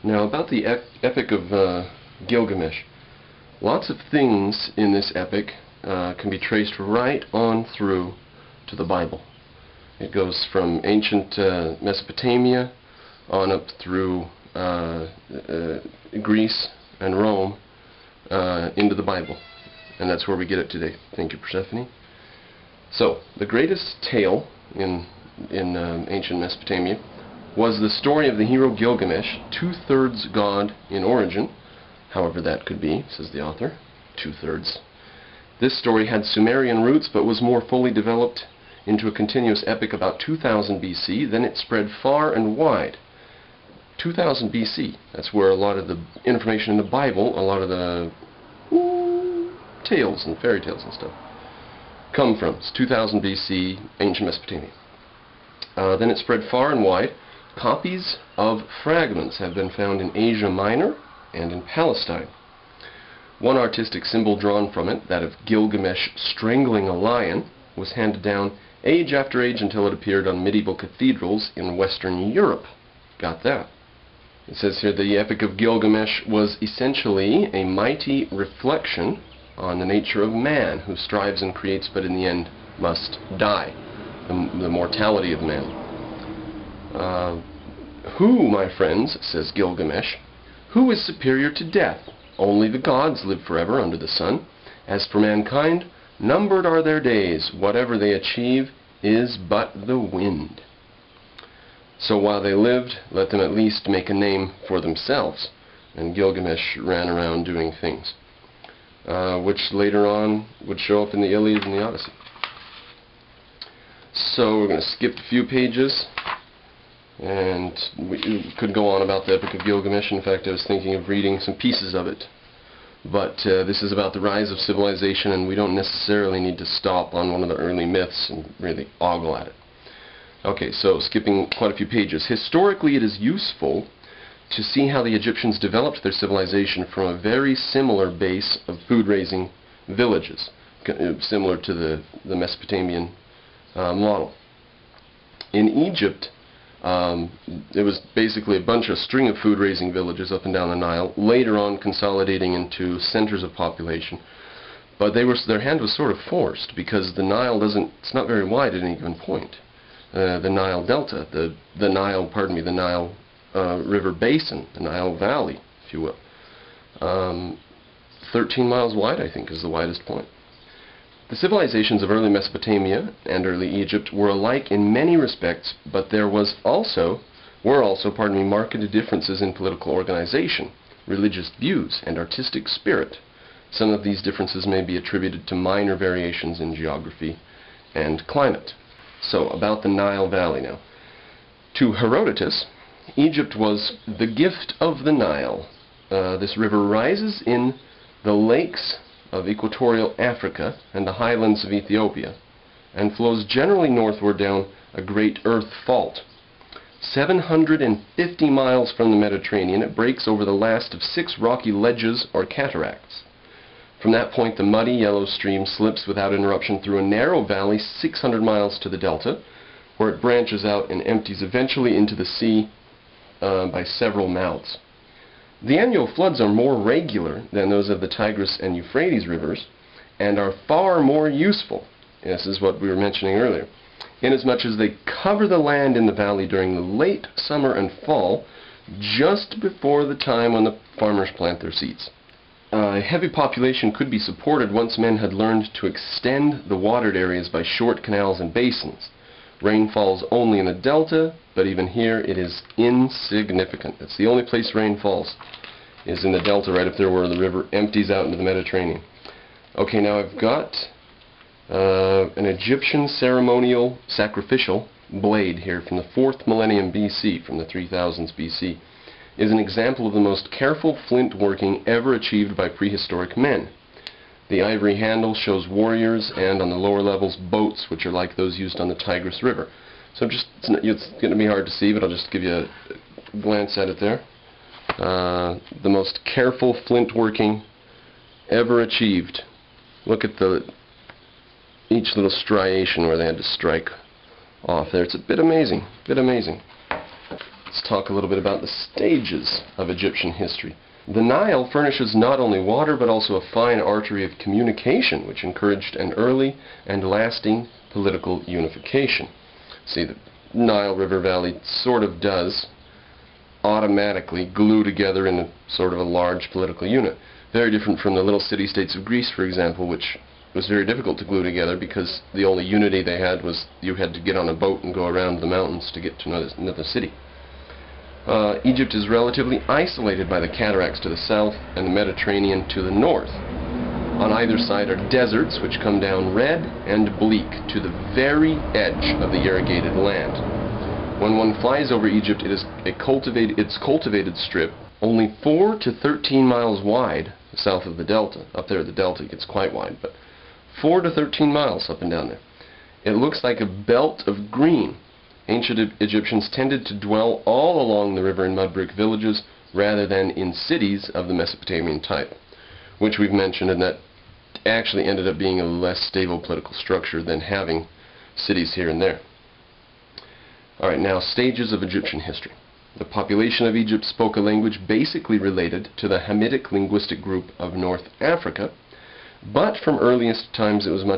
Now about the Epic of Gilgamesh. Lots of things in this epic can be traced right on through to the Bible. It goes from ancient Mesopotamia on up through Greece and Rome into the Bible. And that's where we get it today. Thank you, Persephone. So, the greatest tale in ancient Mesopotamia was the story of the hero Gilgamesh, two-thirds god in origin, however that could be, says the author, two-thirds. This story had Sumerian roots but was more fully developed into a continuous epic about 2000 BC. Then it spread far and wide. 2000 BC, that's where a lot of the information in the Bible, a lot of the tales and fairy tales and stuff come from. It's 2000 BC, ancient Mesopotamia. Then it spread far and wide. Copies of fragments have been found in Asia Minor and in Palestine. One artistic symbol drawn from it, that of Gilgamesh strangling a lion, was handed down age after age until it appeared on medieval cathedrals in Western Europe. Got that. It says here the Epic of Gilgamesh was essentially a mighty reflection on the nature of man, who strives and creates but in the end must die, the mortality of man. Who, my friends, says Gilgamesh, who is superior to death? Only the gods live forever under the sun. As for mankind, numbered are their days. Whatever they achieve is but the wind. So while they lived, let them at least make a name for themselves. And Gilgamesh ran around doing things, which later on would show up in the Iliad and the Odyssey. So we're going to skip a few pages, and we could go on about the Epic of Gilgamesh. In fact, I was thinking of reading some pieces of it. But this is about the rise of civilization, and we don't necessarily need to stop on one of the early myths and really ogle at it. Okay, so skipping quite a few pages. Historically, it is useful to see how the Egyptians developed their civilization from a very similar base of food-raising villages, similar to the Mesopotamian model. In Egypt, it was basically a string of food-raising villages up and down the Nile, later on consolidating into centers of population. But their hand was sort of forced, because the Nile it's not very wide at any given point. The Nile Delta, the Nile River Basin, the Nile Valley, if you will. 13 miles wide, I think, is the widest point. The civilizations of early Mesopotamia and early Egypt were alike in many respects, but there were also marked differences in political organization, religious views, and artistic spirit. Some of these differences may be attributed to minor variations in geography and climate. So, about the Nile Valley now. To Herodotus, Egypt was the gift of the Nile. This river rises in the lakes of equatorial Africa and the highlands of Ethiopia, and flows generally northward down a great earth fault. 750 miles from the Mediterranean, it breaks over the last of 6 rocky ledges or cataracts. From that point, the muddy yellow stream slips without interruption through a narrow valley 600 miles to the delta, where it branches out and empties eventually into the sea by several mouths. The annual floods are more regular than those of the Tigris and Euphrates rivers, and are far more useful. This is what we were mentioning earlier, inasmuch as they cover the land in the valley during the late summer and fall, just before the time when the farmers plant their seeds. A heavy population could be supported once men had learned to extend the watered areas by short canals and basins. Rain falls only in the delta, but even here it is insignificant. It's the only place rain falls, is in the delta, right up there where the river empties out into the Mediterranean. Okay, now I've got an Egyptian ceremonial sacrificial blade here from the 4th millennium BC, from the 3000s BC. Is an example of the most careful flint working ever achieved by prehistoric men. The ivory handle shows warriors, and on the lower levels boats, which are like those used on the Tigris River. So it's going to be hard to see, but I'll just give you a glance at it there. The most careful flint working ever achieved. Look at each little striation where they had to strike off there. It's a bit amazing, Let's talk a little bit about the stages of Egyptian history. The Nile furnishes not only water but also a fine artery of communication which encouraged an early and lasting political unification. See, the Nile River Valley sort of does automatically glue together in a sort of a large political unit. Very different from the little city-states of Greece, for example, which was very difficult to glue together because the only unity they had was you had to get on a boat and go around the mountains to get to another city. Egypt is relatively isolated by the cataracts to the south and the Mediterranean to the north. On either side are deserts which come down red and bleak to the very edge of the irrigated land. When one flies over Egypt, it is its cultivated strip, only 4 to 13 miles wide south of the delta. Up there the delta gets quite wide, but 4 to 13 miles up and down there. It looks like a belt of green. Ancient Egyptians tended to dwell all along the river in mud brick villages rather than in cities of the Mesopotamian type, which we've mentioned, and that actually ended up being a less stable political structure than having cities here and there. Alright, now stages of Egyptian history. The population of Egypt spoke a language basically related to the Hamitic linguistic group of North Africa, but from earliest times it was much